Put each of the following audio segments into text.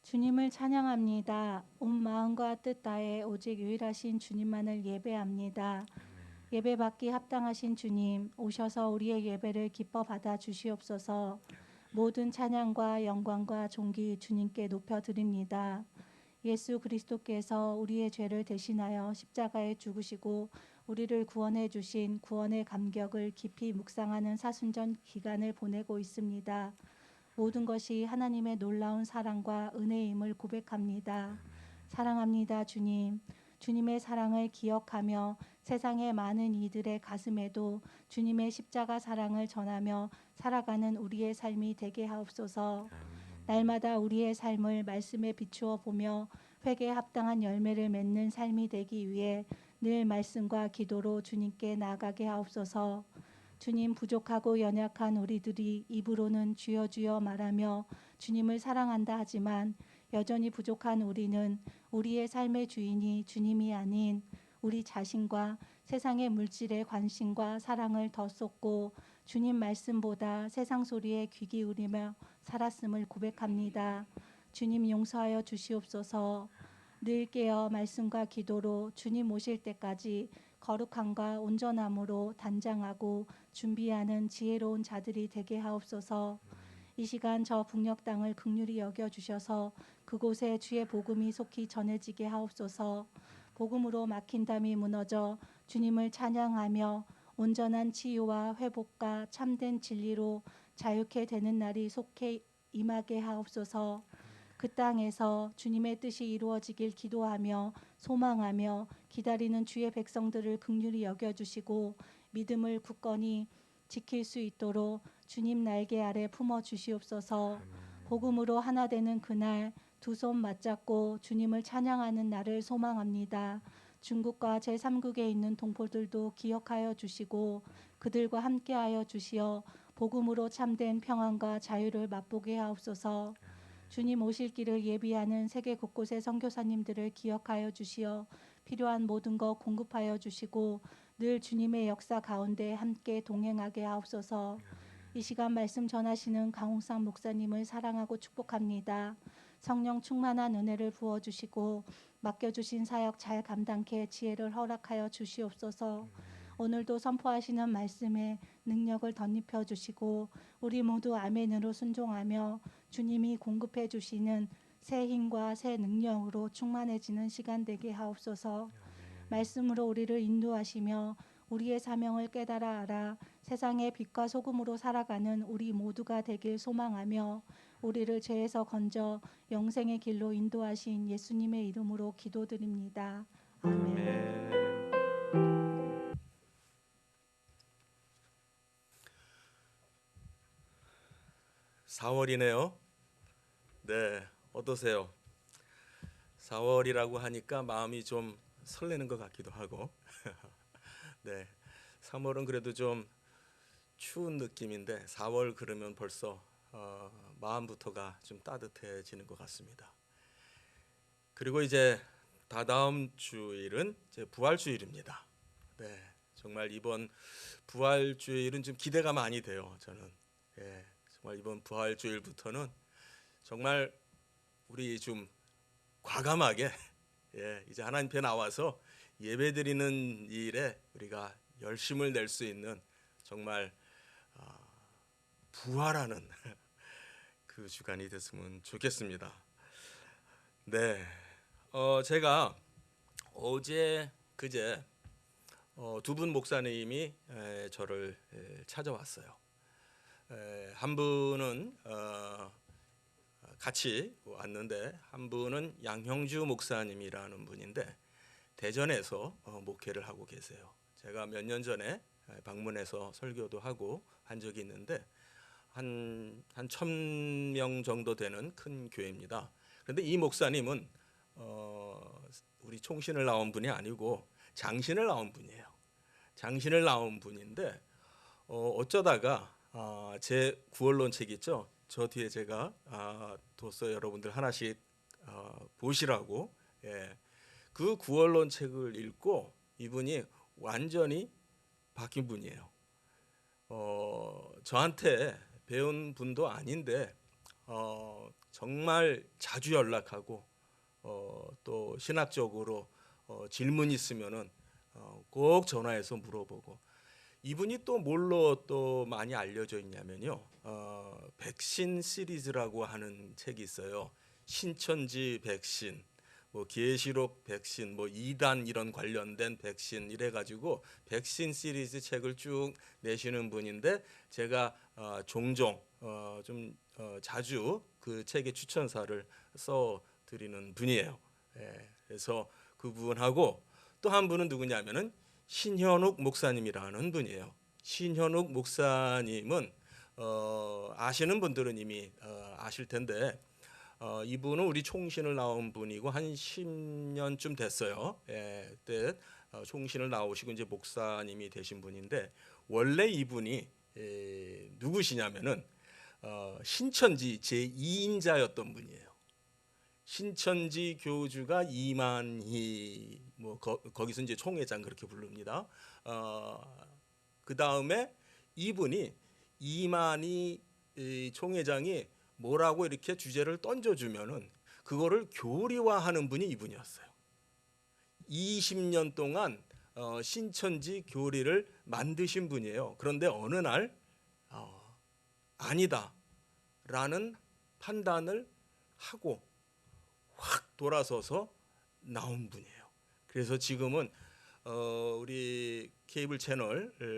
주님을 찬양합니다. 온 마음과 뜻 다해 오직 유일하신 주님만을 예배합니다. 예배받기 합당하신 주님, 오셔서 우리의 예배를 기뻐 받아 주시옵소서. 모든 찬양과 영광과 존귀 주님께 높여드립니다. 예수 그리스도께서 우리의 죄를 대신하여 십자가에 죽으시고 우리를 구원해 주신 구원의 감격을 깊이 묵상하는 사순절 기간을 보내고 있습니다. 모든 것이 하나님의 놀라운 사랑과 은혜임을 고백합니다. 사랑합니다, 주님. 주님의 사랑을 기억하며 세상의 많은 이들의 가슴에도 주님의 십자가 사랑을 전하며 살아가는 우리의 삶이 되게 하옵소서. 날마다 우리의 삶을 말씀에 비추어 보며 회개에 합당한 열매를 맺는 삶이 되기 위해 늘 말씀과 기도로 주님께 나아가게 하옵소서. 주님, 부족하고 연약한 우리들이 입으로는 주여 주여 말하며 주님을 사랑한다 하지만 여전히 부족한 우리는 우리의 삶의 주인이 주님이 아닌 우리 자신과 세상의 물질의 관심과 사랑을 더 쏟고 주님 말씀보다 세상 소리에 귀 기울이며 살았음을 고백합니다. 주님, 용서하여 주시옵소서. 늘 깨어 말씀과 기도로 주님 오실 때까지 거룩함과 온전함으로 단장하고 준비하는 지혜로운 자들이 되게 하옵소서. 이 시간 저 북녘 땅을 긍휼히 여겨 주셔서 그곳에 주의 복음이 속히 전해지게 하옵소서. 복음으로 막힌 담이 무너져 주님을 찬양하며 온전한 치유와 회복과 참된 진리로 자유케 되는 날이 속히 임하게 하옵소서. 그 땅에서 주님의 뜻이 이루어지길 기도하며 소망하며 기다리는 주의 백성들을 긍휼히 여겨주시고 믿음을 굳건히 지킬 수 있도록 주님 날개 아래 품어 주시옵소서. 복음으로 하나 되는 그날 두 손 맞잡고 주님을 찬양하는 날을 소망합니다. 중국과 제3국에 있는 동포들도 기억하여 주시고 그들과 함께하여 주시어 복음으로 참된 평안과 자유를 맛보게 하옵소서. 주님 오실 길을 예비하는 세계 곳곳의 선교사님들을 기억하여 주시어 필요한 모든 것 공급하여 주시고 늘 주님의 역사 가운데 함께 동행하게 하옵소서. 이 시간 말씀 전하시는 강홍상 목사님을 사랑하고 축복합니다. 성령 충만한 은혜를 부어주시고 맡겨주신 사역 잘 감당케 지혜를 허락하여 주시옵소서. 오늘도 선포하시는 말씀에 능력을 덧입혀 주시고 우리 모두 아멘으로 순종하며 주님이 공급해 주시는 새 힘과 새 능력으로 충만해지는 시간 되게 하옵소서. 말씀으로 우리를 인도하시며 우리의 사명을 깨달아 알아 세상의 빛과 소금으로 살아가는 우리 모두가 되길 소망하며 우리를 죄에서 건져 영생의 길로 인도하신 예수님의 이름으로 기도드립니다. 아멘. 4월이네요. 네, 어떠세요? 4월이라고 하니까 마음이 좀 설레는 것 같기도 하고 네, 3월은 그래도 좀 추운 느낌인데 4월 그러면 벌써 마음부터가 좀 따뜻해지는 것 같습니다. 그리고 이제 다다음 주일은 이제 부활주일입니다. 네, 정말 이번 부활주일은 좀 기대가 많이 돼요. 저는 정말 이번 부활주일부터는 정말 우리 좀 과감하게 이제 하나님 앞에 나와서 예배드리는 일에 우리가 열심을 낼 수 있는 정말 부활하는 그 주간이 됐으면 좋겠습니다. 네, 제가 어제 그제 두 분 목사님이 저를 찾아왔어요. 한 분은 같이 왔는데 한 분은 양형주 목사님이라는 분인데 대전에서 목회를 하고 계세요. 제가 몇 년 전에 방문해서 설교도 하고 한 적이 있는데 한 1,000명 정도 되는 큰 교회입니다. 그런데 이 목사님은 우리 총신을 나온 분이 아니고 장신을 나온 분이에요. 장신을 나온 분인데 어쩌다가 제 구원론 책 있죠. 저 뒤에 제가 뒀어요. 여러분들 하나씩 보시라고. 그 구원론 책을 읽고 이분이 완전히 바뀐 분이에요. 저한테 배운 분도 아닌데 정말 자주 연락하고 또 신학적으로 질문 있으면은 꼭 전화해서 물어보고, 이분이 또 뭘로 또 많이 알려져 있냐면요, 백신 시리즈라고 하는 책이 있어요. 신천지 백신, 뭐 계시록 백신, 뭐 이단 이런 관련된 백신 이래가지고 백신 시리즈 책을 쭉 내시는 분인데, 제가 종종 좀 자주 그 책의 추천사를 써 드리는 분이에요. 예, 그래서 그분하고 또 한 분은 누구냐면은 신현욱 목사님이라는 분이에요. 신현욱 목사님은 아시는 분들은 이미 아실 텐데, 이분은 우리 총신을 나온 분이고 한 10년쯤 됐어요. 예, 그때 총신을 나오시고 이제 목사님이 되신 분인데, 원래 이분이 누구시냐면은 신천지 제2인자였던 분이에요. 신천지 교주가 이만희, 뭐 거기서 이제 총회장 그렇게 부릅니다. 그 다음에 이분이 이만희 총회장이 뭐라고 이렇게 주제를 던져주면은 그거를 교리화하는 분이 이분이었어요. 20년 동안 신천지 교리를 만드신 분이에요. 그런데 어느 날 아니다라는 판단을 하고 확 돌아서서 나온 분이에요. 그래서 지금은 우리 케이블 채널에서도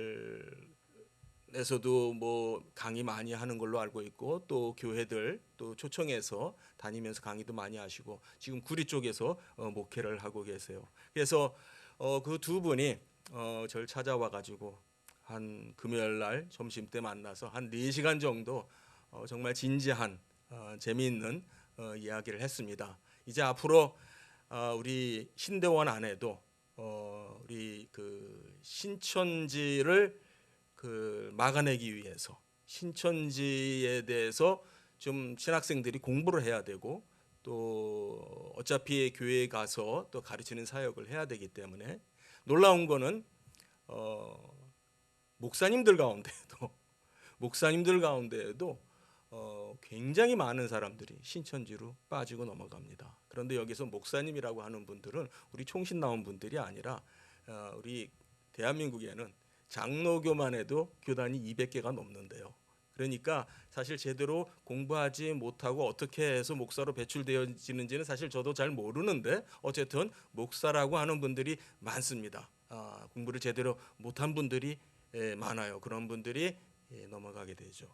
뭐 강의 많이 하는 걸로 알고 있고, 또 교회들 또 초청해서 다니면서 강의도 많이 하시고, 지금 구리 쪽에서 목회를 하고 계세요. 그래서 그 두 분이 저를 찾아와 가지고 한 금요일 날 점심 때 만나서 한 4시간 정도 정말 진지한 재미있는 이야기를 했습니다. 이제 앞으로 우리 신대원 안에도 우리 그 신천지를 막아내기 위해서 신천지에 대해서 좀 신학생들이 공부를 해야 되고, 또 어차피 교회에 가서 또 가르치는 사역을 해야 되기 때문에, 놀라운 거는 목사님들 가운데에도 목사님들 가운데에도 굉장히 많은 사람들이 신천지로 빠지고 넘어갑니다. 그런데 여기서 목사님이라고 하는 분들은 우리 총신 나온 분들이 아니라 우리 대한민국에는 장로교만 해도 교단이 200개가 넘는데요. 그러니까 사실 제대로 공부하지 못하고 어떻게 해서 목사로 배출되어지는지는 사실 저도 잘 모르는데, 어쨌든 목사라고 하는 분들이 많습니다. 공부를 제대로 못한 분들이 많아요. 그런 분들이 넘어가게 되죠.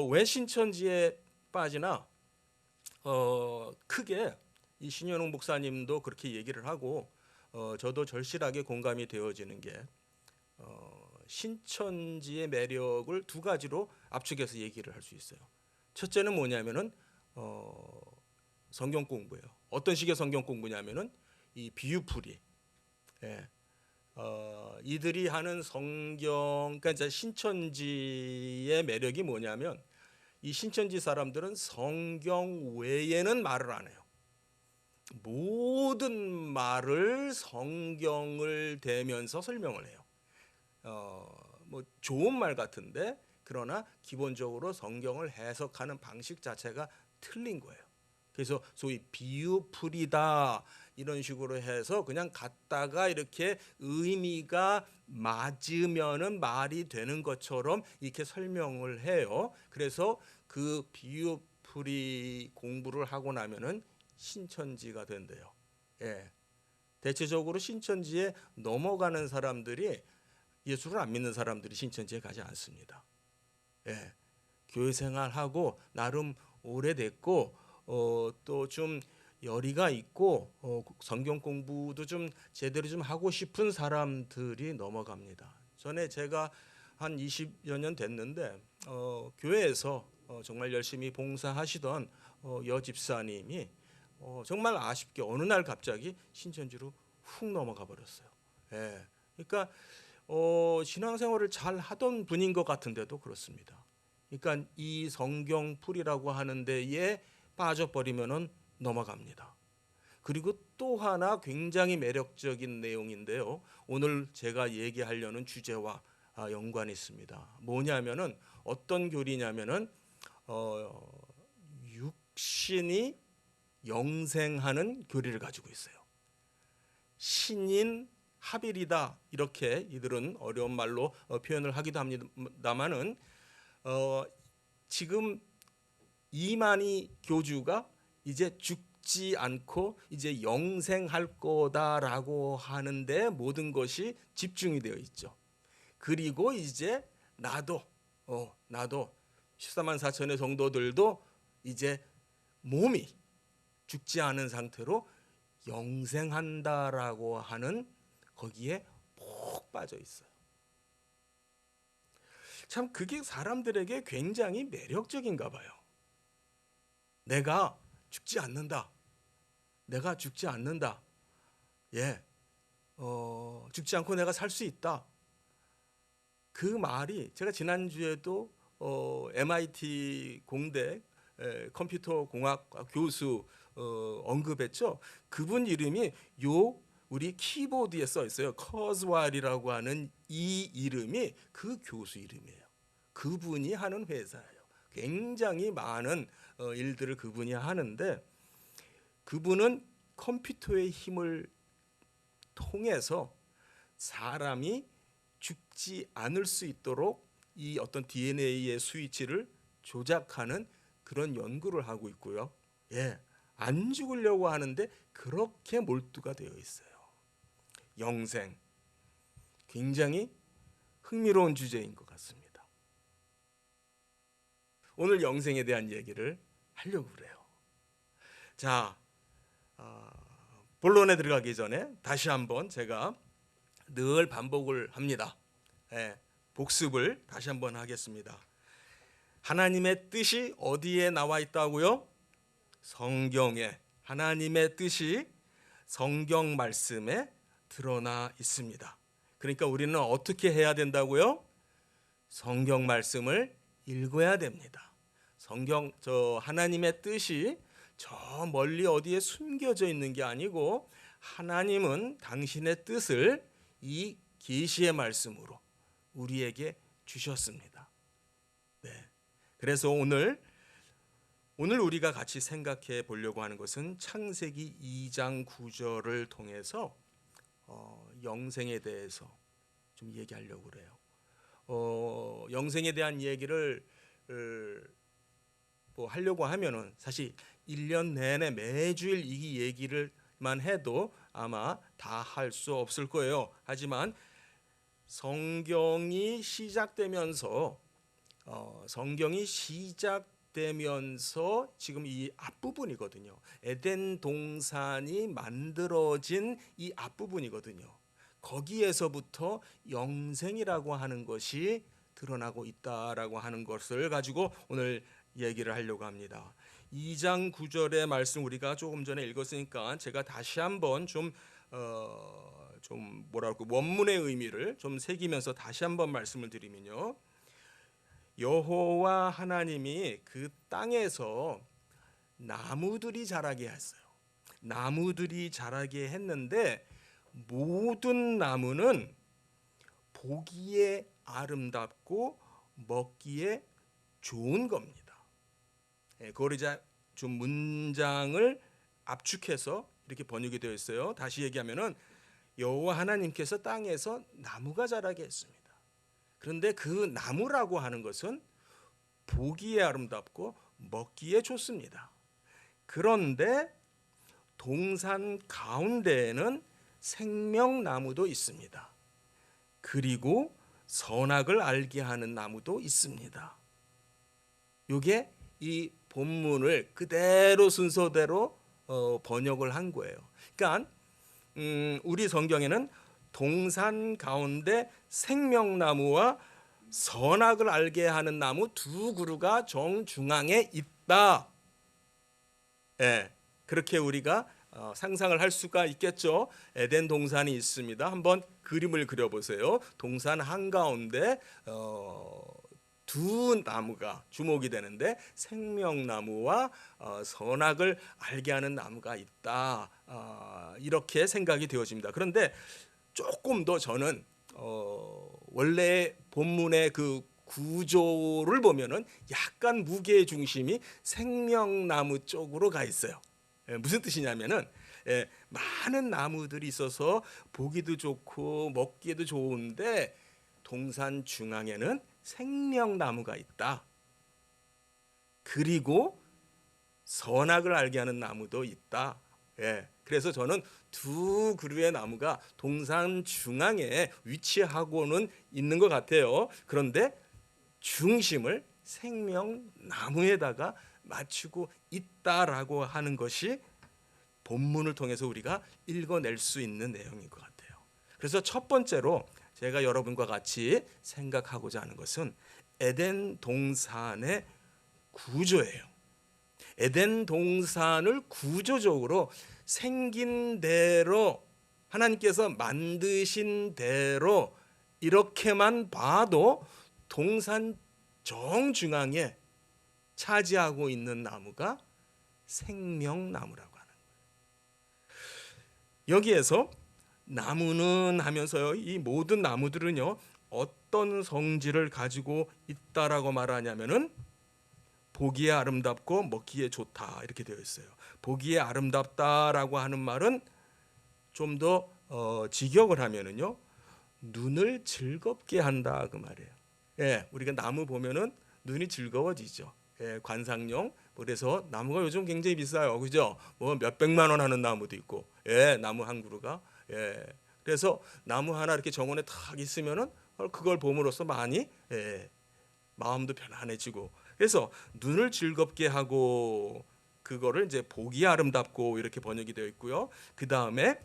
왜 신천지에 빠지나, 크게 이 신현웅 목사님도 그렇게 얘기를 하고, 저도 절실하게 공감이 되어지는 게, 신천지의 매력을 두 가지로 압축해서 얘기를 할 수 있어요. 첫째는 뭐냐면은 성경 공부예요. 어떤 식의 성경 공부냐면은 이 비유풀이. 예. 이들이 하는 성경, 그러니까 이제 신천지의 매력이 뭐냐면, 이 신천지 사람들은 성경 외에는 말을 안 해요. 모든 말을 성경을 대면서 설명을 해요. 뭐 좋은 말 같은데, 그러나 기본적으로 성경을 해석하는 방식 자체가 틀린 거예요. 그래서 소위 비유풀이다 이런 식으로 해서 그냥 갖다가 이렇게 의미가 맞으면은 말이 되는 것처럼 이렇게 설명을 해요. 그래서 그 비유풀이 공부를 하고 나면은 신천지가 된대요. 예. 대체적으로 신천지에 넘어가는 사람들이, 예수를 안 믿는 사람들이 신천지에 가지 않습니다. 예. 교회 생활하고 나름 오래됐고, 또 좀 열의가 있고, 성경 공부도 좀 제대로 좀 하고 싶은 사람들이 넘어갑니다. 전에 제가 한 20여 년 됐는데 교회에서 정말 열심히 봉사하시던 여집사님이 정말 아쉽게 어느 날 갑자기 신천지로 훅 넘어가 버렸어요. 예. 그러니까 신앙생활을 잘 하던 분인 것 같은데도 그렇습니다. 그러니까 이 성경풀이라고 하는 데에 빠져버리면은 넘어갑니다. 그리고 또 하나 굉장히 매력적인 내용인데요. 오늘 제가 얘기하려는 주제와 연관이 있습니다. 뭐냐면은 어떤 교리냐면은 육신이 영생하는 교리를 가지고 있어요. 신인 하빌이다 이렇게 이들은 어려운 말로 표현을 하기도 합니다만은 지금 이만희 교주가 이제 죽지 않고 이제 영생할 거다라고 하는데 모든 것이 집중이 되어 있죠. 그리고 이제 나도 14만 4천의 성도들도 이제 몸이 죽지 않은 상태로 영생한다라고 하는 거기에 푹 빠져 있어요. 참 그게 사람들에게 굉장히 매력적인가 봐요. 내가 죽지 않는다. 내가 죽지 않는다. 죽지 않고 내가 살 수 있다. 그 말이 제가 지난주에도 MIT 공대 컴퓨터 공학 교수 언급했죠. 그분 이름이 우리 키보드에 써 있어요. 커즈왈이라고 하는 이 이름이 그 교수 이름이에요. 그분이 하는 회사예요. 굉장히 많은 일들을 그분이 하는데 그분은 컴퓨터의 힘을 통해서 사람이 죽지 않을 수 있도록 이 어떤 DNA의 스위치를 조작하는 그런 연구를 하고 있고요. 안 죽으려고 하는데 그렇게 몰두가 되어 있어요. 영생, 굉장히 흥미로운 주제인 것 같습니다. 오늘 영생에 대한 얘기를 하려고 그래요. 자, 본론에 들어가기 전에 다시 한번 제가 늘 반복을 합니다. 복습을 다시 한번 하겠습니다. 하나님의 뜻이 어디에 나와 있다고요? 성경에. 하나님의 뜻이 성경 말씀에 드러나 있습니다. 그러니까 우리는 어떻게 해야 된다고요? 성경 말씀을 읽어야 됩니다. 하나님의 뜻이 저 멀리 어디에 숨겨져 있는 게 아니고 하나님은 당신의 뜻을 이 계시의 말씀으로 우리에게 주셨습니다. 그래서 오늘 우리가 같이 생각해 보려고 하는 것은 창세기 2장 9절을 통해서 영생에 대해서 좀 얘기하려고 그래요. 영생에 대한 얘기를 하려고 하면은 사실 1년 내내 매주일 이 얘기를만 해도 아마 다 할 수 없을 거예요. 하지만 성경이 시작되면서 지금 이 앞부분이거든요. 에덴 동산이 만들어진 이 앞부분이거든요. 거기에서부터 영생이라고 하는 것이 드러나고 있다라고 하는 것을 가지고 오늘 얘기를 하려고 합니다. 2장 9절의 말씀 우리가 조금 전에 읽었으니까 제가 다시 한번 원문의 의미를 좀 새기면서 다시 한번 말씀을 드리면요. 여호와 하나님이 그 땅에서 나무들이 자라게 했어요. 나무들이 자라게 했는데 모든 나무는 보기에 아름답고 먹기에 좋은 겁니다. 그걸 이제 좀 문장을 압축해서 이렇게 번역이 되어 있어요. 다시 얘기하면은 여호와 하나님께서 땅에서 나무가 자라게 했습니다. 그런데 그 나무라고 하는 것은 보기에 아름답고 먹기에 좋습니다. 그런데 동산 가운데에는 생명나무도 있습니다. 그리고 선악을 알게 하는 나무도 있습니다. 이게 이 본문을 그대로 순서대로 번역을 한 거예요. 그러니까 우리 성경에는 동산 가운데 생명나무와 선악을 알게 하는 나무 두 그루가 정중앙에 있다. 그렇게 우리가 상상을 할 수가 있겠죠. 에덴 동산이 있습니다. 한번 그림을 그려보세요. 동산 한가운데 두 나무가 주목이 되는데 생명나무와 선악을 알게 하는 나무가 있다. 이렇게 생각이 되어집니다. 그런데 조금 더 저는 원래 본문의 그 구조를 보면은 약간 무게 중심이 생명나무 쪽으로 가 있어요. 무슨 뜻이냐면은 많은 나무들이 있어서 보기도 좋고 먹기에도 좋은데 동산 중앙에는 생명나무가 있다. 그리고 선악을 알게 하는 나무도 있다. 그래서 저는 두 그루의 나무가 동산 중앙에 위치하고는 있는 것 같아요. 그런데 중심을 생명나무에다가 맞추고 있다라고 하는 것이 본문을 통해서 우리가 읽어낼 수 있는 내용인 것 같아요. 그래서 첫 번째로 제가 여러분과 같이 생각하고자 하는 것은 에덴 동산의 구조예요. 에덴 동산을 구조적으로 생긴 대로 하나님께서 만드신 대로 이렇게만 봐도 동산 정중앙에 차지하고 있는 나무가 생명나무라고 하는 거예요. 여기에서 나무는 하면서요, 이 모든 나무들은요 어떤 성질을 가지고 있다라고 말하냐면은 보기에 아름답고 먹기에 좋다 이렇게 되어 있어요. 보기에 아름답다라고 하는 말은 좀 더 직역을 하면은요 눈을 즐겁게 한다 그 말이에요. 우리가 나무 보면은 눈이 즐거워지죠. 관상용. 그래서 나무가 요즘 굉장히 비싸요, 그죠? 뭐 몇백만 원 하는 나무도 있고, 나무 한 그루가. 그래서 나무 하나 이렇게 정원에 탁 있으면은 그걸 봄으로써 많이 마음도 편안해지고. 그래서 눈을 즐겁게 하고 그거를 이제 보기 아름답고 이렇게 번역이 되어 있고요. 그 다음에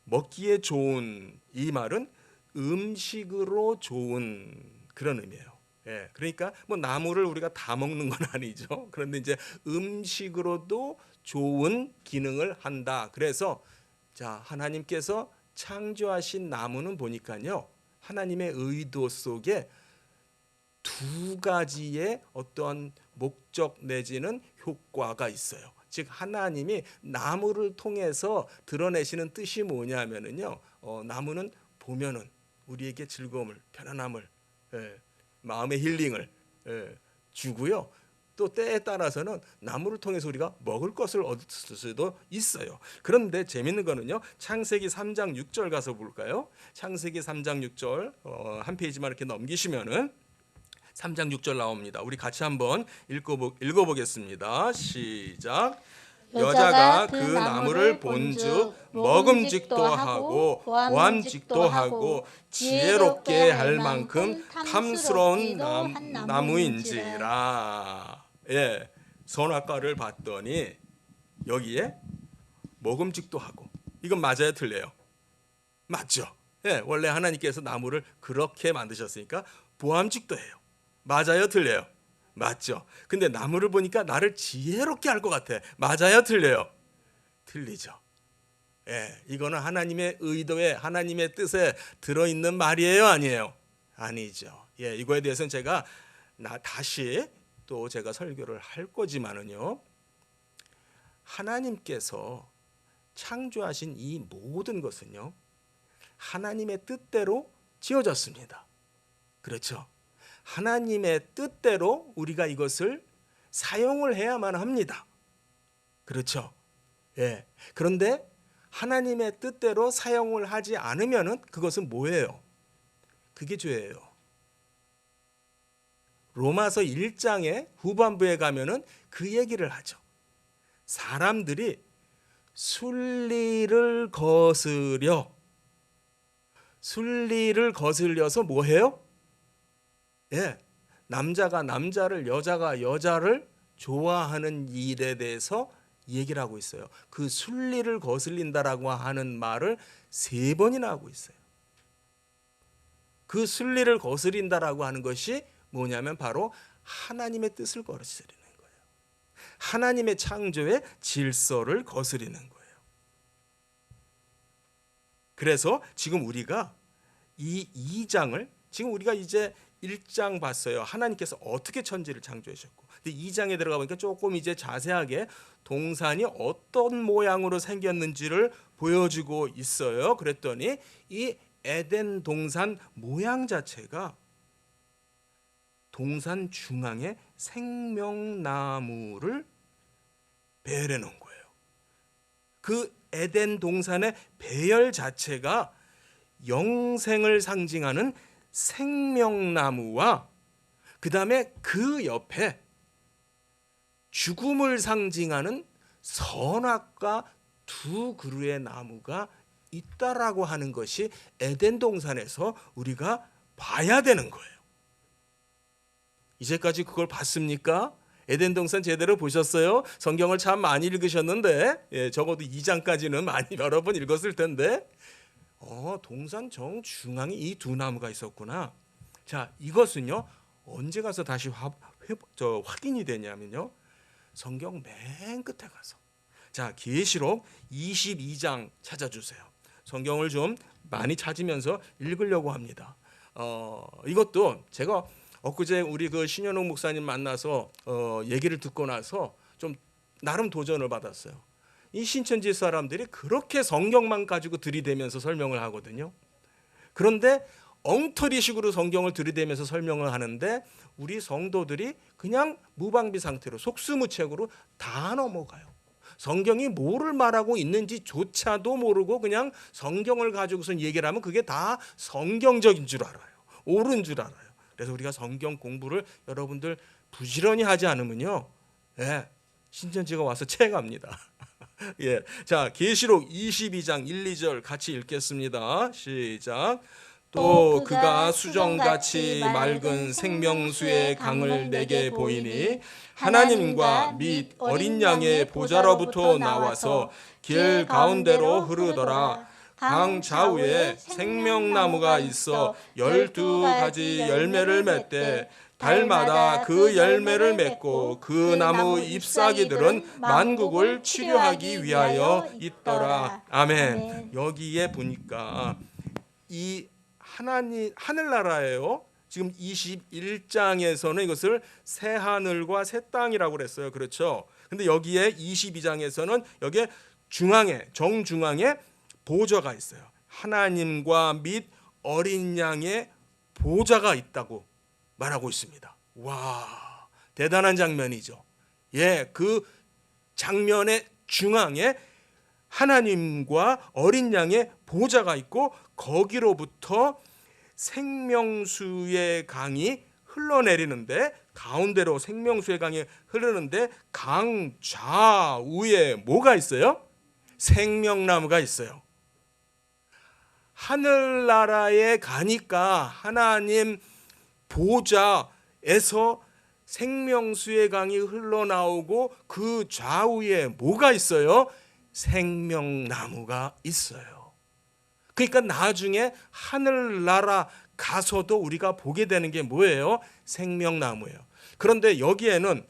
먹기에 좋은 이 말은 음식으로 좋은 그런 의미예요. 그러니까 뭐 나무를 우리가 다 먹는 건 아니죠. 그런데 이제 음식으로도 좋은 기능을 한다. 그래서 자 하나님께서 창조하신 나무는 보니까요 하나님의 의도 속에 두 가지의 어떤 목적 내지는 효과가 있어요. 즉 하나님이 나무를 통해서 드러내시는 뜻이 뭐냐면은요, 나무는 보면은 우리에게 즐거움을, 편안함을, 마음의 힐링을 주고요. 또 때에 따라서는 나무를 통해서 우리가 먹을 것을 얻을 수도 있어요. 그런데 재밌는 거는요. 창세기 3장 6절 가서 볼까요? 창세기 3장 6절 한 페이지만 이렇게 넘기시면은 3장 6절 나옵니다. 우리 같이 한번 읽어보겠습니다. 시작. 여자가 그 나무를 본즉 먹음직도 하고 보암직도 하고 지혜롭게 할 만큼 탐스러운 나무인지라. 선악과를 봤더니 여기에 먹음직도 하고, 이건 맞아요, 틀려요? 맞죠. 원래 하나님께서 나무를 그렇게 만드셨으니까 보암직도 해요. 맞아요, 틀려요? 맞죠. 근데 나무를 보니까 나를 지혜롭게 할 것 같아. 맞아요, 틀려요? 틀리죠. 이거는 하나님의 의도에, 하나님의 뜻에 들어있는 말이에요, 아니에요? 아니죠. 이거에 대해서는 제가 다시 또 제가 설교를 할 거지만은요, 하나님께서 창조하신 이 모든 것은요 하나님의 뜻대로 지어졌습니다. 그렇죠. 하나님의 뜻대로 우리가 이것을 사용을 해야만 합니다. 그렇죠. 그런데 하나님의 뜻대로 사용을 하지 않으면은 그것은 뭐예요? 그게 죄예요. 로마서 1장의 후반부에 가면은 그 얘기를 하죠. 사람들이 순리를 거슬려서 뭐 해요? 남자가 남자를, 여자가 여자를 좋아하는 일에 대해서 얘기를 하고 있어요. 그 순리를 거슬린다라고 하는 말을 3번이나 하고 있어요. 그 순리를 거스린다라고 하는 것이 뭐냐면 바로 하나님의 뜻을 거스리는 거예요. 하나님의 창조의 질서를 거스리는 거예요. 그래서 지금 우리가 이 2장을, 지금 우리가 이제 1장 봤어요. 하나님께서 어떻게 천지를 창조하셨고, 근데 2장에 들어가 보니까 조금 이제 자세하게 동산이 어떤 모양으로 생겼는지를 보여주고 있어요. 그랬더니 이 에덴 동산 모양 자체가 동산 중앙에 생명나무를 배열해 놓은 거예요. 그 에덴 동산의 배열 자체가 영생을 상징하는 생명나무와 그 다음에 그 옆에 죽음을 상징하는 선악과 두 그루의 나무가 있다라고 하는 것이 에덴 동산에서 우리가 봐야 되는 거예요. 이제까지 그걸 봤습니까? 에덴 동산 제대로 보셨어요? 성경을 참 많이 읽으셨는데 적어도 2장까지는 많이 여러 번 읽었을 텐데 동산 정중앙에 이 두 나무가 있었구나. 자, 이것은요 언제 가서 다시 확인이 되냐면요, 성경 맨 끝에 가서, 자, 계시록 22장 찾아주세요. 성경을 좀 많이 찾으면서 읽으려고 합니다. 이것도 제가 엊그제 우리 그 신현옥 목사님 만나서 얘기를 듣고 나서 좀 나름 도전을 받았어요. 이 신천지 사람들이 그렇게 성경만 가지고 들이대면서 설명을 하거든요. 그런데 엉터리식으로 성경을 들이대면서 설명을 하는데 우리 성도들이 그냥 무방비 상태로 속수무책으로 다 넘어가요. 성경이 뭐를 말하고 있는지조차도 모르고 그냥 성경을 가지고선 얘기를 하면 그게 다 성경적인 줄 알아요. 옳은 줄 알아요. 그래서 우리가 성경 공부를 여러분들 부지런히 하지 않으면요, 신천지가 와서 체갑니다. 예, 자, 계시록 22장 1, 2절 같이 읽겠습니다. 시작. 또 그가 수정같이 맑은 생명수의 강을 내게 보이니 하나님과 및 어린 양의 보좌로부터 나와서 길 가운데로 흐르더라. 강 좌우에 생명나무가 있어 12가지 열매를 맺되 달마다 그 열매를 맺고 그 나무 잎사귀들은 만국을 치료하기 위하여 있더라. 아멘. 여기에 보니까 이 하늘나라예요. 지금 21장에서는 이것을 새 하늘과 새 땅이라고 그랬어요. 그렇죠? 근데 여기에 22장에서는 여기에 정중앙에 보좌가 있어요. 하나님과 및 어린 양의 보좌가 있다고 말하고 있습니다. 와, 대단한 장면이죠. 예, 그 장면의 중앙에 하나님과 어린 양의 보좌가 있고 거기로부터 생명수의 강이 흘러내리는데, 가운데로 생명수의 강이 흐르는데 강 좌우에 뭐가 있어요? 생명나무가 있어요. 하늘나라에 가니까 하나님 보좌에서 생명수의 강이 흘러나오고 그 좌우에 뭐가 있어요? 생명나무가 있어요. 그러니까 나중에 하늘나라 가서도 우리가 보게 되는 게 뭐예요? 생명나무예요. 그런데 여기에는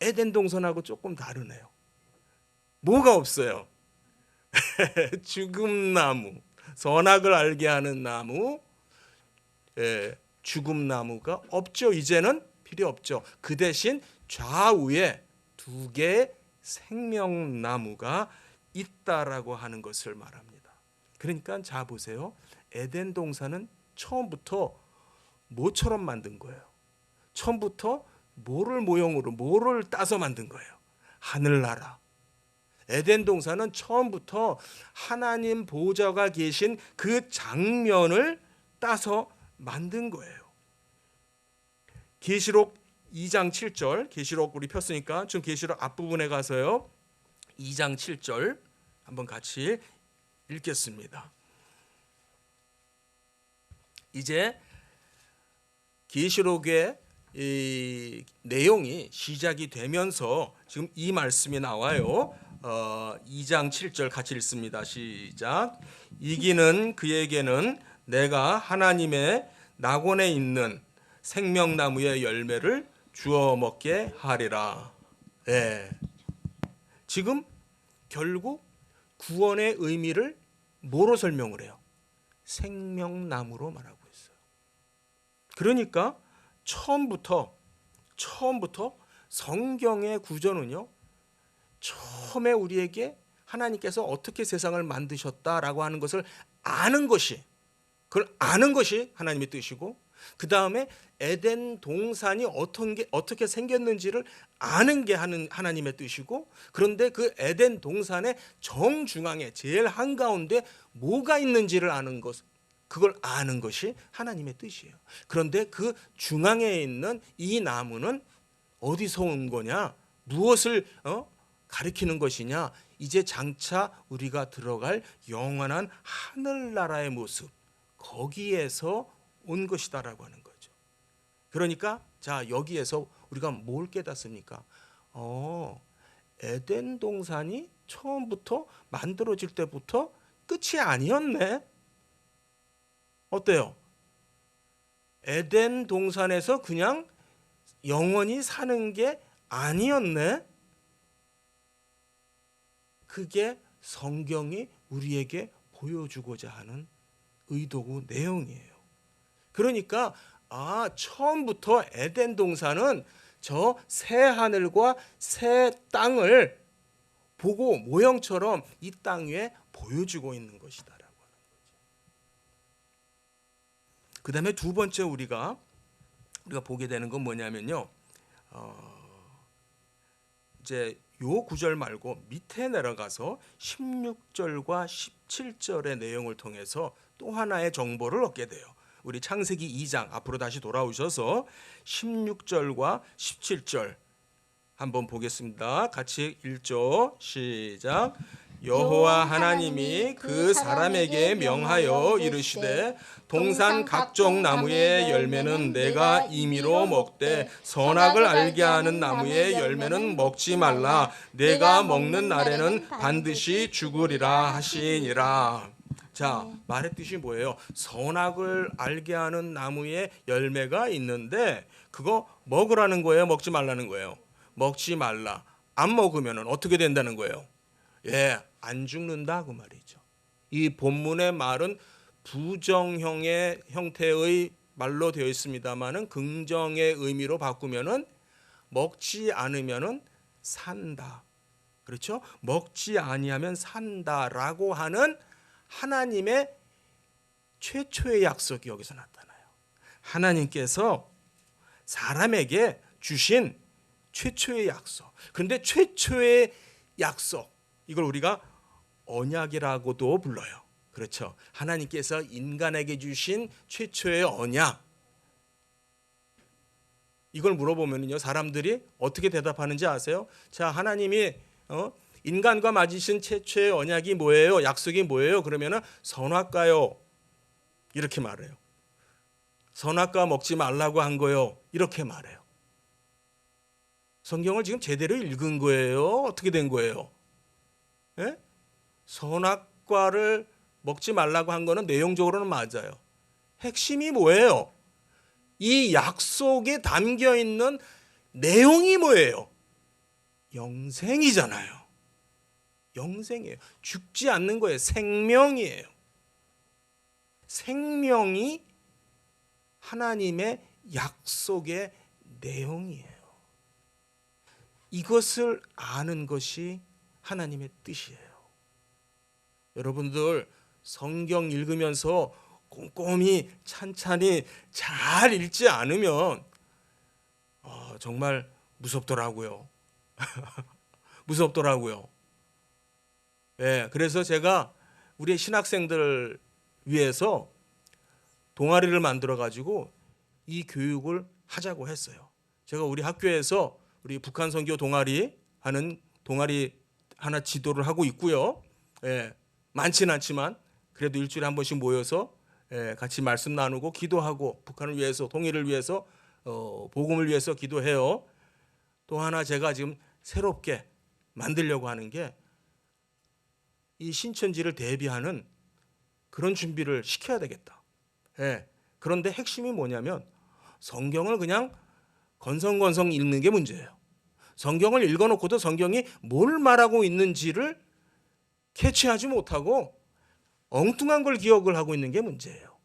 에덴 동산하고 조금 다르네요. 뭐가 없어요? 죽음나무, 선악을 알게 하는 나무, 죽음나무가 없죠. 이제는 필요 없죠. 그 대신 좌우에 2개의 생명나무가 있다라고 하는 것을 말합니다. 그러니까 자 보세요. 에덴 동산은 처음부터 뭐처럼 만든 거예요? 처음부터 뭐를 모형으로, 뭐를 따서 만든 거예요? 하늘나라. 에덴 동산은 처음부터 하나님 보좌가 계신 그 장면을 따서 만든 거예요. 계시록 2장 7절, 계시록 우리 폈으니까 좀 계시록 앞부분에 가서요, 2장 7절 한번 같이 읽겠습니다. 이제 계시록의 이 내용이 시작이 되면서 지금 이 말씀이 나와요. 2장 7절 같이 읽습니다. 시작. 이기는 그에게는 내가 하나님의 낙원에 있는 생명나무의 열매를 주어 먹게 하리라. 지금 결국 구원의 의미를 뭐로 설명을 해요? 생명나무로 말하고 있어요. 그러니까 처음부터 성경의 구조는요, 처음에 우리에게 하나님께서 어떻게 세상을 만드셨다라고 하는 것을 아는 것이, 그걸 아는 것이 하나님의 뜻이고, 그 다음에 에덴 동산이 어떻게 생겼는지를 아는 게 하나님의 뜻이고, 그런데 그 에덴 동산의 정중앙에 제일 한가운데 뭐가 있는지를 아는 것, 그걸 아는 것이 하나님의 뜻이에요. 그런데 그 중앙에 있는 이 나무는 어디서 온 거냐? 무엇을 가리키는 것이냐? 이제 장차 우리가 들어갈 영원한 하늘나라의 모습, 거기에서 온 것이다라고 하는 거죠. 그러니까 자, 여기에서 우리가 뭘 깨닫습니까? 에덴 동산이 처음부터 만들어질 때부터 끝이 아니었네. 어때요? 에덴 동산에서 그냥 영원히 사는 게 아니었네. 그게 성경이 우리에게 보여주고자 하는 의도고 내용이에요. 그러니까 처음부터 에덴 동산은 저 새 하늘과 새 땅을 보고 모형처럼 이 땅 위에 보여주고 있는 것이다라고 하는 거죠. 그 다음에 두 번째 우리가 보게 되는 건 뭐냐면요. 이제 요 구절 말고 밑에 내려가서 16절과 17절의 내용을 통해서 또 하나의 정보를 얻게 돼요. 우리 창세기 2장 앞으로 다시 돌아오셔서 16절과 17절 한번 보겠습니다. 같이 읽죠. 시작. 여호와 하나님이 그 사람에게 명하여 이르시되 동산 각종 나무의 열매는 내가 임의로 먹되 선악을 알게 하는 나무의 열매는 먹지 말라. 내가 먹는 날에는 반드시 죽으리라 하시니라. 자, 말의 뜻이 뭐예요? 선악을 알게 하는 나무의 열매가 있는데 그거 먹으라는 거예요? 먹지 말라는 거예요? 먹지 말라. 안 먹으면 어떻게 된다는 거예요? 안 죽는다 그 말이죠. 이 본문의 말은 부정형의 형태의 말로 되어 있습니다만은 긍정의 의미로 바꾸면은 먹지 않으면은 산다. 그렇죠? 먹지 아니하면 산다라고 하는 하나님의 최초의 약속이 여기서 나타나요. 하나님께서 사람에게 주신 최초의 약속. 그런데 최초의 약속, 이걸 우리가 언약이라고도 불러요. 그렇죠? 하나님께서 인간에게 주신 최초의 언약. 이걸 물어보면요, 사람들이 어떻게 대답하는지 아세요? 자, 하나님이 인간과 맺으신 최초의 언약이 뭐예요? 약속이 뭐예요? 그러면은 선악과요. 이렇게 말해요. 선악과 먹지 말라고 한 거요. 이렇게 말해요. 성경을 지금 제대로 읽은 거예요? 어떻게 된 거예요? 예? 선악과를 먹지 말라고 한 거는 내용적으로는 맞아요. 핵심이 뭐예요? 이 약속에 담겨 있는 내용이 뭐예요? 영생이잖아요. 영생이에요. 죽지 않는 거예요. 생명이에요. 생명이 하나님의 약속의 내용이에요. 이것을 아는 것이 하나님의 뜻이에요. 여러분들 성경 읽으면서 꼼꼼히 찬찬히 잘 읽지 않으면 정말 무섭더라고요. 무섭더라고요. 그래서 제가 우리 신학생들 위해서 동아리를 만들어 가지고 이 교육을 하자고 했어요. 제가 우리 학교에서 우리 북한 선교 동아리 하는 동아리 하나 지도를 하고 있고요. 많지는 않지만 그래도 일주일에 한 번씩 모여서 같이 말씀 나누고 기도하고 북한을 위해서, 통일을 위해서, 복음을 위해서 기도해요. 또 하나 제가 지금 새롭게 만들려고 하는 게 이 신천지를 대비하는 그런 준비를 시켜야 되겠다. 그런데 핵심이 뭐냐면 성경을 그냥 건성건성 읽는 게 문제예요. 성경을 읽어놓고도 성경이 뭘 말하고 있는지를 캐치하지 못하고 엉뚱한 걸 기억을 하고 있는 게 문제예요.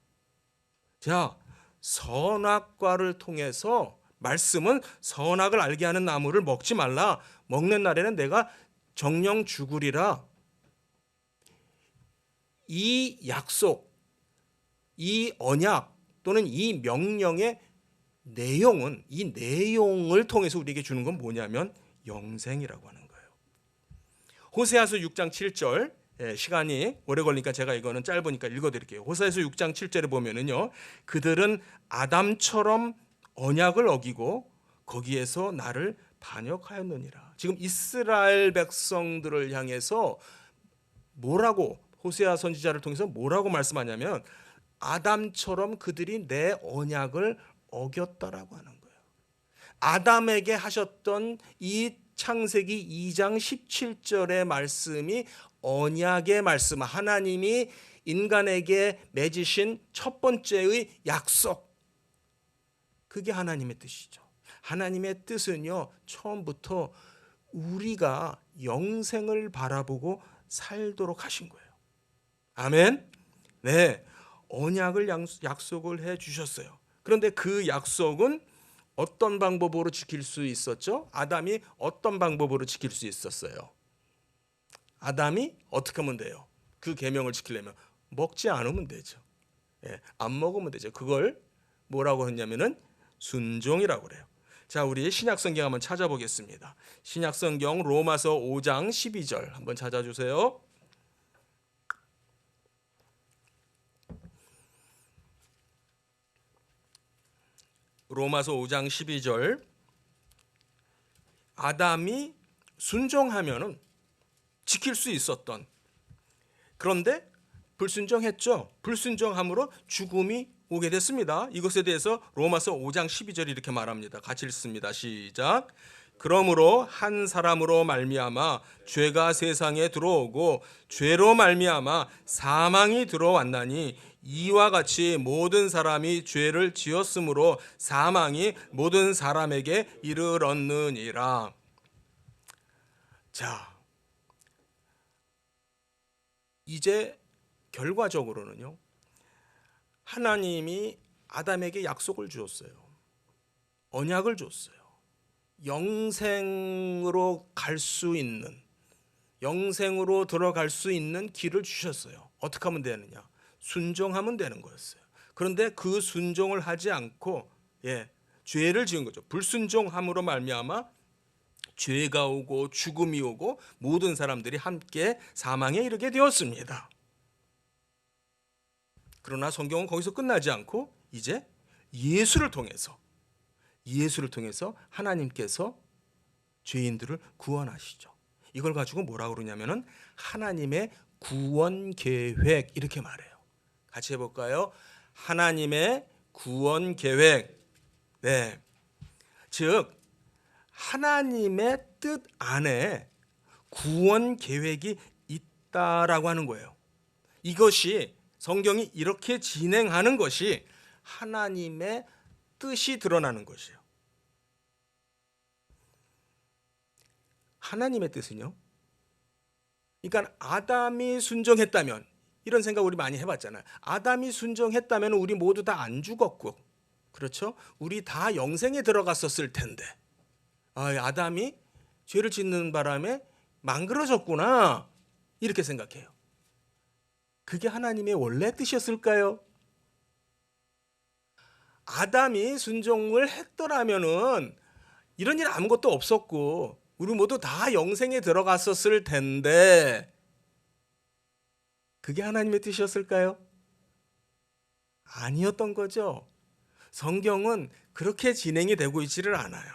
자, 선악과를 통해서 말씀은 선악을 알게 하는 나무를 먹지 말라. 먹는 날에는 내가 정령 죽으리라. 이 약속, 이 언약, 또는 이 명령의 내용은, 이 내용을 통해서 우리에게 주는 건 뭐냐면 영생이라고 하는 거예요. 호세아서 6장 7절, 시간이 오래 걸리니까 제가 이거는 짧으니까 읽어드릴게요. 호세아서 6장 7절에 보면은요, 그들은 아담처럼 언약을 어기고 거기에서 나를 반역하였느니라. 지금 이스라엘 백성들을 향해서 뭐라고, 호세아 선지자를 통해서 뭐라고 말씀하냐면 아담처럼 그들이 내 언약을 어겼다라고 하는 거예요. 아담에게 하셨던 이 창세기 2장 17절의 말씀이 언약의 말씀, 하나님이 인간에게 맺으신 첫 번째의 약속, 그게 하나님의 뜻이죠. 하나님의 뜻은요, 처음부터 우리가 영생을 바라보고 살도록 하신 거예요. 아멘. 네, 언약을 약속을 해 주셨어요. 그런데 그 약속은 어떤 방법으로 지킬 수 있었죠? 아담이 어떤 방법으로 지킬 수 있었어요? 아담이 어떻게 하면 돼요? 그 계명을 지키려면 먹지 않으면 되죠. 안 먹으면 되죠. 그걸 뭐라고 했냐면은 순종이라고 그래요. 자, 우리 신약성경 한번 찾아보겠습니다. 신약성경 로마서 5장 12절 한번 찾아주세요. 로마서 5장 12절. 아담이 순종하면은 지킬 수 있었던, 그런데 불순종했죠. 불순종함으로 죽음이 오게 됐습니다. 이것에 대해서 로마서 5장 12절이 이렇게 말합니다. 같이 읽습니다. 시작. 그러므로 한 사람으로 말미암아 죄가 세상에 들어오고 죄로 말미암아 사망이 들어왔나니 이와 같이 모든 사람이 죄를 지었으므로 사망이 모든 사람에게 이르렀느니라. 자, 이제 결과적으로는요, 하나님이 아담에게 약속을 주었어요. 언약을 줬어요. 영생으로 갈 수 있는, 영생으로 들어갈 수 있는 길을 주셨어요. 어떻게 하면 되느냐? 순종하면 되는 거였어요. 그런데 그 순종을 하지 않고 죄를 지은 거죠. 불순종함으로 말미암아 죄가 오고 죽음이 오고 모든 사람들이 함께 사망에 이르게 되었습니다. 그러나 성경은 거기서 끝나지 않고 이제 예수를 통해서 하나님께서 죄인들을 구원하시죠. 이걸 가지고 뭐라고 그러냐면은 하나님의 구원 계획, 이렇게 말해요. 같이 해볼까요? 하나님의 구원 계획. 네, 즉 하나님의 뜻 안에 구원 계획이 있다라고 하는 거예요. 이것이, 성경이 이렇게 진행하는 것이 하나님의 뜻이 드러나는 것이에요. 하나님의 뜻은요, 그러니까 아담이 순종했다면, 이런 생각 우리 많이 해봤잖아요. 아담이 순종했다면 우리 모두 다 안 죽었고, 그렇죠? 우리 다 영생에 들어갔었을 텐데, 아담이 죄를 짓는 바람에 망그러졌구나, 이렇게 생각해요. 그게 하나님의 원래 뜻이었을까요? 아담이 순종을 했더라면은 이런 일 아무것도 없었고 우리 모두 다 영생에 들어갔었을 텐데, 그게 하나님의 뜻이었을까요? 아니었던 거죠. 성경은 그렇게 진행이 되고 있지를 않아요.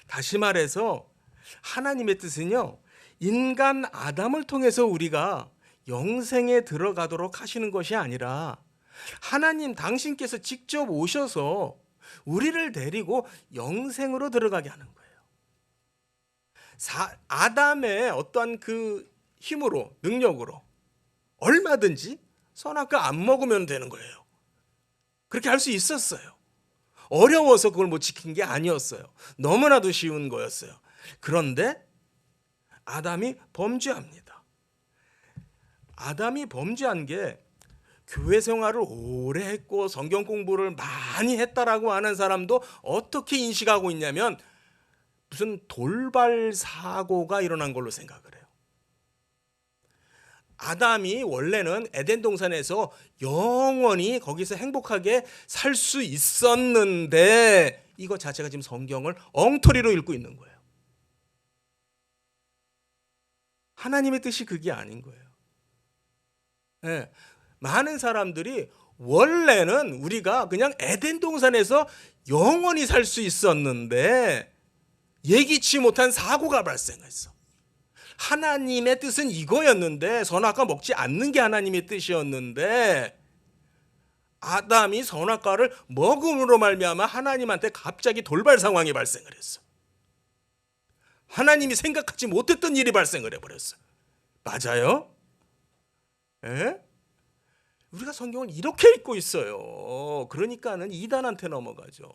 다시 말해서 하나님의 뜻은요, 인간 아담을 통해서 우리가 영생에 들어가도록 하시는 것이 아니라 하나님 당신께서 직접 오셔서 우리를 데리고 영생으로 들어가게 하는 거예요. 아담의 어떠한 그 힘으로, 능력으로 얼마든지 선악과 안 먹으면 되는 거예요. 그렇게 할 수 있었어요. 어려워서 그걸 못 지킨 게 아니었어요. 너무나도 쉬운 거였어요. 그런데 아담이 범죄합니다. 아담이 범죄한 게 교회 생활을 오래 했고 성경 공부를 많이 했다라고 하는 사람도 어떻게 인식하고 있냐면 무슨 돌발 사고가 일어난 걸로 생각을 해요. 아담이 원래는 에덴 동산에서 영원히 거기서 행복하게 살 수 있었는데 이거 자체가 지금 성경을 엉터리로 읽고 있는 거예요. 하나님의 뜻이 그게 아닌 거예요. 예, 많은 사람들이 원래는 우리가 그냥 에덴 동산에서 영원히 살 수 있었는데 예기치 못한 사고가 발생했어. 하나님의 뜻은 이거였는데, 선악과 먹지 않는 게 하나님의 뜻이었는데 아담이 선악과를 먹음으로 말미암아 하나님한테 갑자기 돌발 상황이 발생을 했어. 하나님이 생각하지 못했던 일이 발생을 해버렸어. 맞아요? 에? 우리가 성경을 이렇게 읽고 있어요. 그러니까는 이단한테 넘어가죠.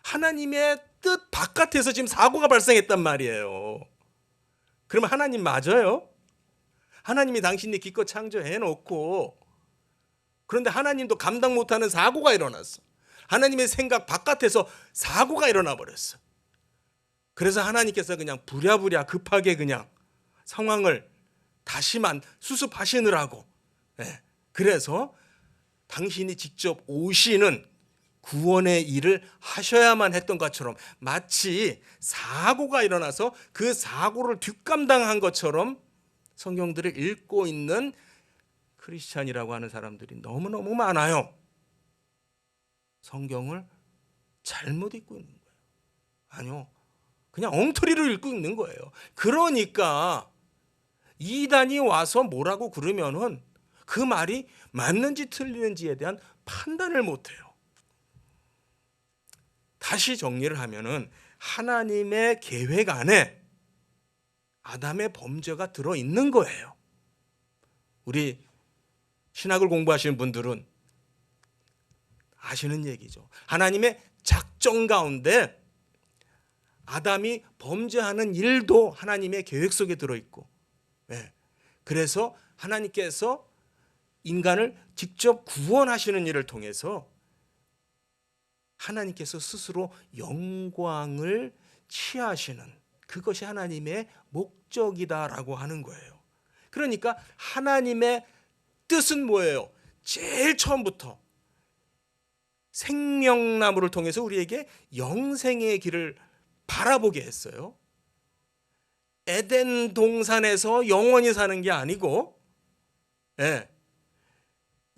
하나님의 뜻 바깥에서 지금 사고가 발생했단 말이에요. 그러면 하나님 맞아요? 하나님이 당신이 기껏 창조해 놓고, 그런데 하나님도 감당 못하는 사고가 일어났어. 하나님의 생각 바깥에서 사고가 일어나 버렸어. 그래서 하나님께서 그냥 부랴부랴 급하게 그냥 상황을 다시만 수습하시느라고, 그래서 당신이 직접 오시는 구원의 일을 하셔야만 했던 것처럼, 마치 사고가 일어나서 그 사고를 뒷감당한 것처럼 성경들을 읽고 있는 크리스찬이라고 하는 사람들이 너무너무 많아요. 성경을 잘못 읽고 있는 거예요. 아니요, 그냥 엉터리로 읽고 있는 거예요. 그러니까 이단이 와서 뭐라고 그러면은 그 말이 맞는지 틀리는지에 대한 판단을 못해요. 다시 정리를 하면은 하나님의 계획 안에 아담의 범죄가 들어있는 거예요. 우리 신학을 공부하시는 분들은 아시는 얘기죠. 하나님의 작정 가운데 아담이 범죄하는 일도 하나님의 계획 속에 들어있고, 그래서 하나님께서 인간을 직접 구원하시는 일을 통해서 하나님께서 스스로 영광을 취하시는, 그것이 하나님의 목적이다라고 하는 거예요. 그러니까 하나님의 뜻은 뭐예요? 제일 처음부터 생명나무를 통해서 우리에게 영생의 길을 바라보게 했어요. 에덴 동산에서 영원히 사는 게 아니고,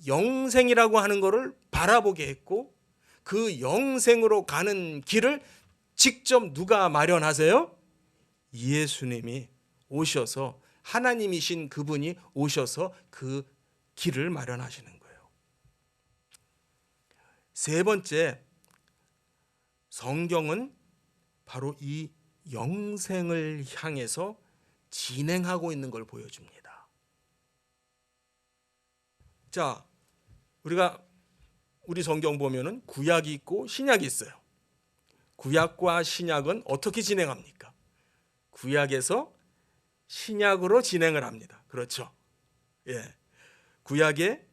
영생이라고 하는 것을 바라보게 했고, 그 영생으로 가는 길을 직접 누가 마련하세요? 예수님이 오셔서, 하나님이신 그분이 오셔서 그 길을 마련하시는 거예요. 세 번째, 성경은 바로 이 영생을 향해서 진행하고 있는 걸 보여줍니다. 자, 우리 성경 보면은 구약이 있고 신약이 있어요. 구약과 신약은 어떻게 진행합니까? 구약에서 신약으로 진행을 합니다. 그렇죠? 구약에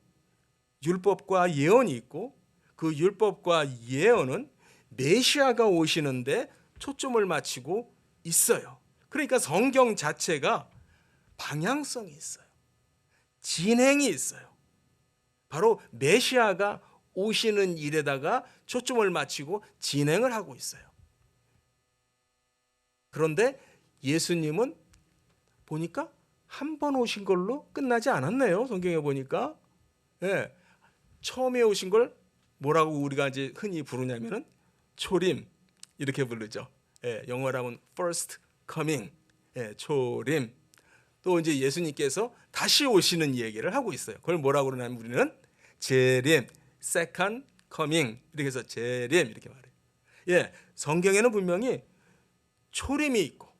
율법과 예언이 있고, 그 율법과 예언은 메시아가 오시는데 초점을 맞추고 있어요. 그러니까 성경 자체가 방향성이 있어요. 진행이 있어요. 바로 메시아가 오시는 일에다가 초점을 맞추고 진행을 하고 있어요. 그런데 예수님은 보니까 한 번 오신 걸로 끝나지 않았네요. 성경에 보니까. 처음에 오신 걸 뭐라고 우리가 이제 흔히 부르냐면은 초림, 이렇게 부르죠. 영어로 하면 first coming, 초림. 또 이제 예수님께서 다시 오시는 얘기를 하고 있어요. 그걸 뭐라고 그러냐면 우리는 재림, second coming, 이렇게 해서 재림 이렇게 말해요. 성경에는 분명히 초림이 있고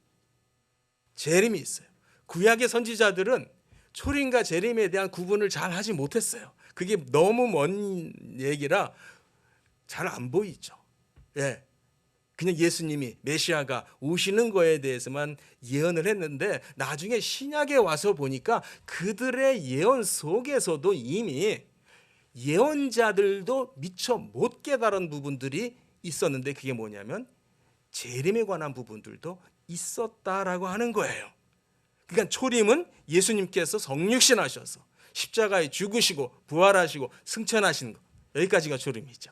재림이 있어요. 구약의 선지자들은 초림과 재림에 대한 구분을 잘 하지 못했어요. 그게 너무 먼 얘기라 잘 안 보이죠. 그냥 예수님이 메시아가 오시는 거에 대해서만 예언을 했는데, 나중에 신약에 와서 보니까 그들의 예언 속에서도 이미 예언자들도 미처 못 깨달은 부분들이 있었는데, 그게 뭐냐면 재림에 관한 부분들도 있었다라고 하는 거예요. 그러니까 초림은 예수님께서 성육신하셔서 십자가에 죽으시고 부활하시고 승천하신 것, 여기까지가 초림이죠.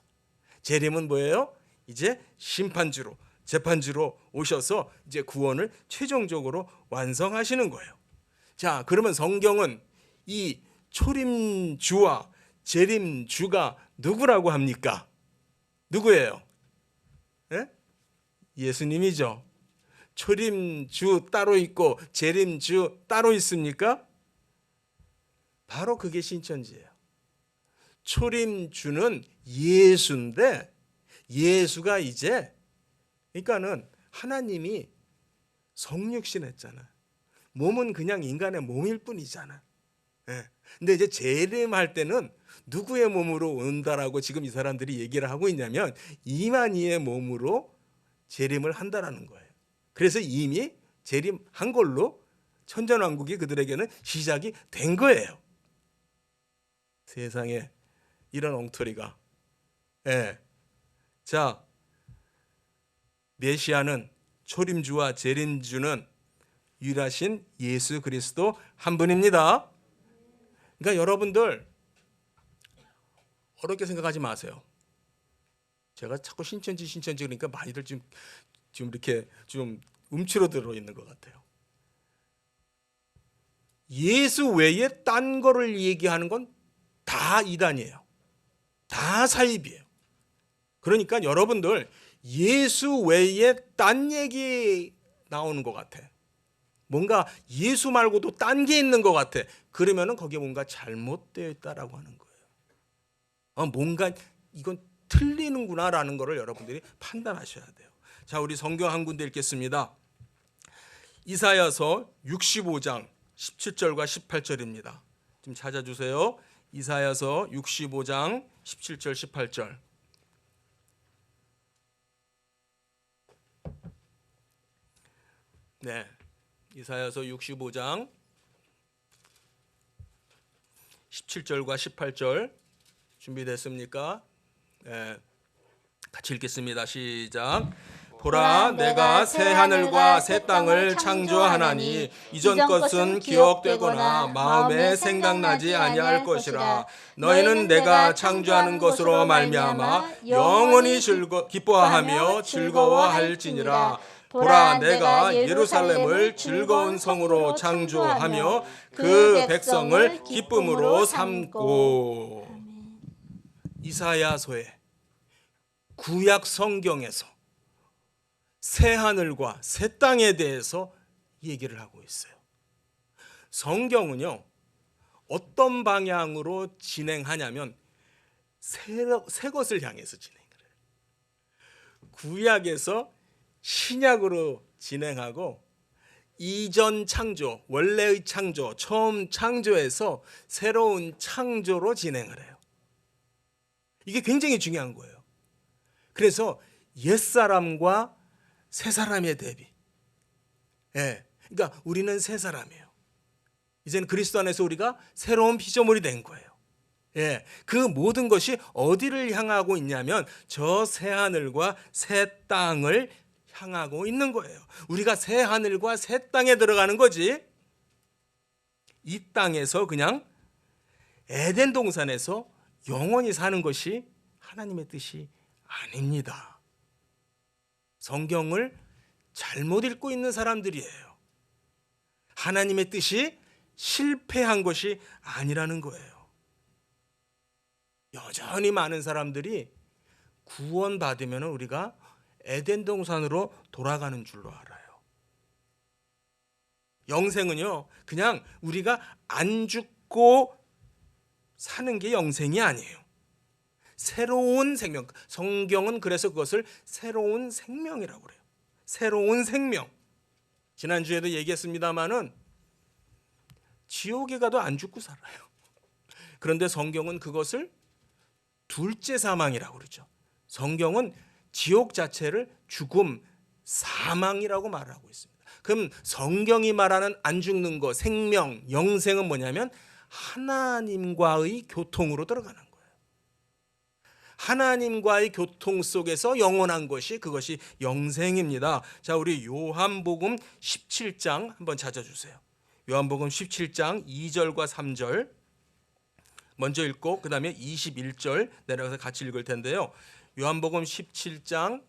재림은 뭐예요? 이제 심판주로, 재판주로 오셔서 이제 구원을 최종적으로 완성하시는 거예요. 자, 그러면 성경은 이 초림주와 재림주가 누구라고 합니까? 누구예요? 예? 예수님이죠. 초림주 따로 있고 재림주 따로 있습니까? 바로 그게 신천지예요. 초림주는 예수인데, 예수가 이제, 그러니까는 하나님이 성육신했잖아. 몸은 그냥 인간의 몸일 뿐이잖아. 예. 근데 이제 재림할 때는 누구의 몸으로 온다라고 지금 이 사람들이 얘기를 하고 있냐면 이만희의 몸으로 재림을 한다라는 거예요. 그래서 이미 재림한 걸로 천전왕국이 그들에게는 시작이 된 거예요. 세상에 이런 엉터리가. 예. 자, 메시아는, 초림주와 재림주는 유일하신 예수 그리스도 한 분입니다. 그러니까 여러분들 어렵게 생각하지 마세요. 제가 자꾸 신천지 그러니까 많이들 지금 이렇게 좀 움츠러 들어 있는 것 같아요. 예수 외에 딴 거를 얘기하는 건 다 이단이에요. 다 사입이에요. 그러니까 여러분들 예수 외에 딴 얘기 나오는 것 같아. 뭔가 예수 말고도 딴 게 있는 것 같아. 그러면은 거기에 뭔가 잘못되어 있다라고 하는 거예요. 뭔가 이건 틀리는구나라는 거를 여러분들이 판단하셔야 돼요. 자, 우리 성경 한 군데 읽겠습니다. 이사야서 65장 17절과 18절입니다. 좀 찾아주세요. 이사야서 65장 17절 18절. 네, 이사야서 65장 17절과 18절 준비됐습니까? 네, 같이 읽겠습니다. 시작. 보라, 내가 새 하늘과 새 땅을 창조하나니 이전 것은 기억되거나 마음에 생각나지 아니할 것이라. 너희는 내가 창조하는 것으로 말미암아 영원히 기뻐하며 즐거워할지니라. 보라, 내가 예루살렘을 즐거운 성으로 창조하며 그 백성을 기쁨으로 삼고. 이사야서의 구약 성경에서 새 하늘과 새 땅에 대해서 얘기를 하고 있어요. 성경은요, 어떤 방향으로 진행하냐면 새 것을 향해서 진행을 해요. 구약에서 신약으로 진행하고 이전 창조, 원래의 창조, 처음 창조에서 새로운 창조로 진행을 해요. 이게 굉장히 중요한 거예요. 그래서 옛사람과 새사람의 대비. 예. 그러니까 우리는 새사람이에요. 이제는 그리스도 안에서 우리가 새로운 피조물이 된 거예요. 예. 그 모든 것이 어디를 향하고 있냐면 저 새 하늘과 새 땅을 향하고 있는 거예요. 우리가 새 하늘과 새 땅에 들어가는 거지. 이 땅에서 그냥 에덴 동산에서 영원히 사는 것이 하나님의 뜻이 아닙니다. 성경을 잘못 읽고 있는 사람들이에요. 하나님의 뜻이 실패한 것이 아니라는 거예요. 여전히 많은 사람들이 구원받으면 우리가 에덴 동산으로 돌아가는 줄로 알아요. 영생은요, 그냥 우리가 안 죽고 사는 게 영생이 아니에요. 새로운 생명. 성경은 그래서 그것을 새로운 생명이라고 그래요. 새로운 생명. 지난주에도 얘기했습니다마는 지옥에 가도 안 죽고 살아요. 그런데 성경은 그것을 둘째 사망이라고 그러죠. 성경은 지옥 자체를 죽음, 사망이라고 말하고 있습니다. 그럼 성경이 말하는 안 죽는 것, 생명, 영생은 뭐냐면 하나님과의 교통으로 들어가는 거예요. 하나님과의 교통 속에서 영원한 것이, 그것이 영생입니다. 자, 우리 요한복음 17장 한번 찾아주세요. 요한복음 17장 2절과 3절 먼저 읽고 그 다음에 21절 내려가서 같이 읽을 텐데요. 요한복음 17장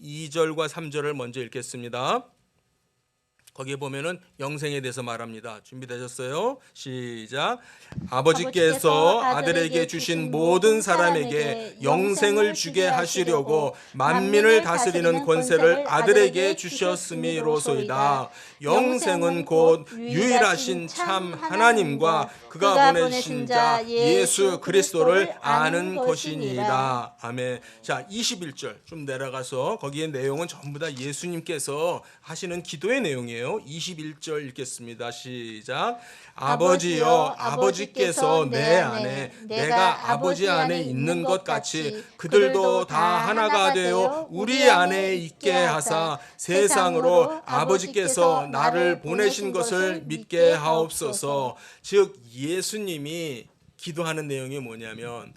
2절과 3절을 먼저 읽겠습니다. 거기에 보면은 영생에 대해서 말합니다. 준비되셨어요? 시작. 아버지께서 아들에게 주신 모든 사람에게 영생을 주게 하시려고 만민을 다스리는 권세를 아들에게 주셨음이로소이다. 영생은 곧 유일하신 참 하나님과 그가 보내신 자 예수 그리스도를 아는 것이니이다. 아멘. 자, 21절 좀 내려가서 거기에 내용은 전부 다 예수님께서 하시는 기도의 내용이에요. 21절 읽겠습니다. 시작. 아버지여, 아버지께서 내 안에 내가 아버지 안에 있는 것 같이 그들도 다 하나가 되어 우리 안에 있게 하사 세상으로 아버지께서 나를 보내신 것을 믿게 하옵소서. 즉 예수님이 기도하는 내용이 뭐냐면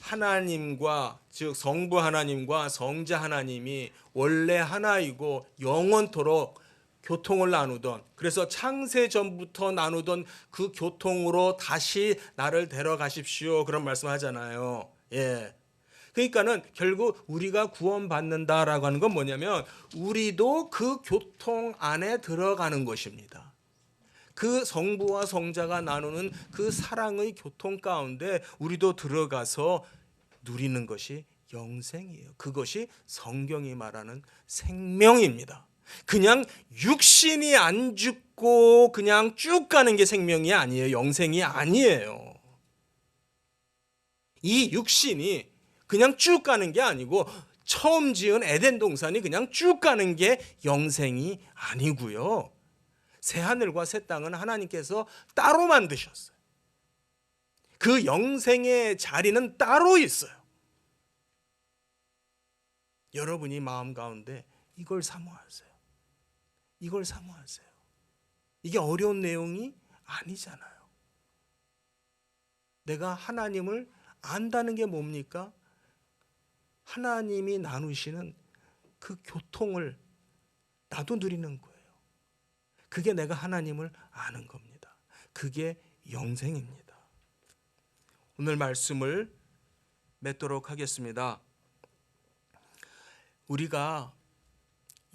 하나님과 즉 성부 하나님과 성자 하나님이 원래 하나이고 영원토록 교통을 나누던, 그래서 창세 전부터 나누던 그 교통으로 다시 나를 데려가십시오, 그런 말씀하잖아요. 예. 그러니까는 결국 우리가 구원받는다라고 하는 건 뭐냐면 우리도 그 교통 안에 들어가는 것입니다. 그 성부와 성자가 나누는 그 사랑의 교통 가운데 우리도 들어가서 누리는 것이 영생이에요. 그것이 성경이 말하는 생명입니다. 그냥 육신이 안 죽고 그냥 쭉 가는 게 생명이 아니에요. 영생이 아니에요. 이 육신이 그냥 쭉 가는 게 아니고 처음 지은 에덴 동산이 그냥 쭉 가는 게 영생이 아니고요. 새 하늘과 새 땅은 하나님께서 따로 만드셨어요. 그 영생의 자리는 따로 있어요. 여러분이 마음 가운데 이걸 사모하세요. 이걸 사모하세요. 이게 어려운 내용이 아니잖아요. 내가 하나님을 안다는 게 뭡니까? 하나님이 나누시는 그 교통을 나도 누리는 거예요. 그게 내가 하나님을 아는 겁니다. 그게 영생입니다. 오늘 말씀을 맺도록 하겠습니다. 우리가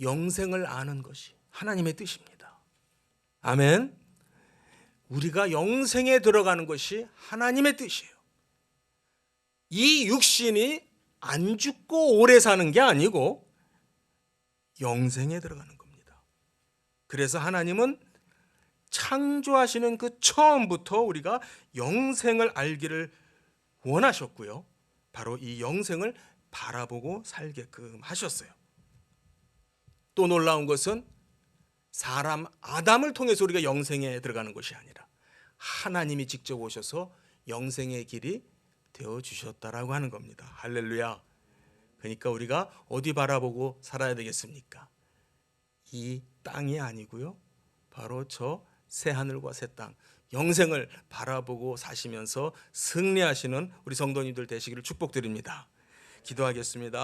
영생을 아는 것이 하나님의 뜻입니다. 아멘. 우리가 영생에 들어가는 것이 하나님의 뜻이에요. 이 육신이 안 죽고 오래 사는 게 아니고 영생에 들어가는 겁니다. 그래서 하나님은 창조하시는 그 처음부터 우리가 영생을 알기를 원하셨고요. 바로 이 영생을 바라보고 살게끔 하셨어요. 또 놀라운 것은 사람 아담을 통해서 우리가 영생에 들어가는 것이 아니라 하나님이 직접 오셔서 영생의 길이 되어 주셨다라고 하는 겁니다. 할렐루야. 그러니까 우리가 어디 바라보고 살아야 되겠습니까? 이 땅이 아니고요. 바로 저 새 하늘과 새 땅, 영생을 바라보고 사시면서 승리하시는 우리 성도님들 되시기를 축복드립니다. 기도하겠습니다.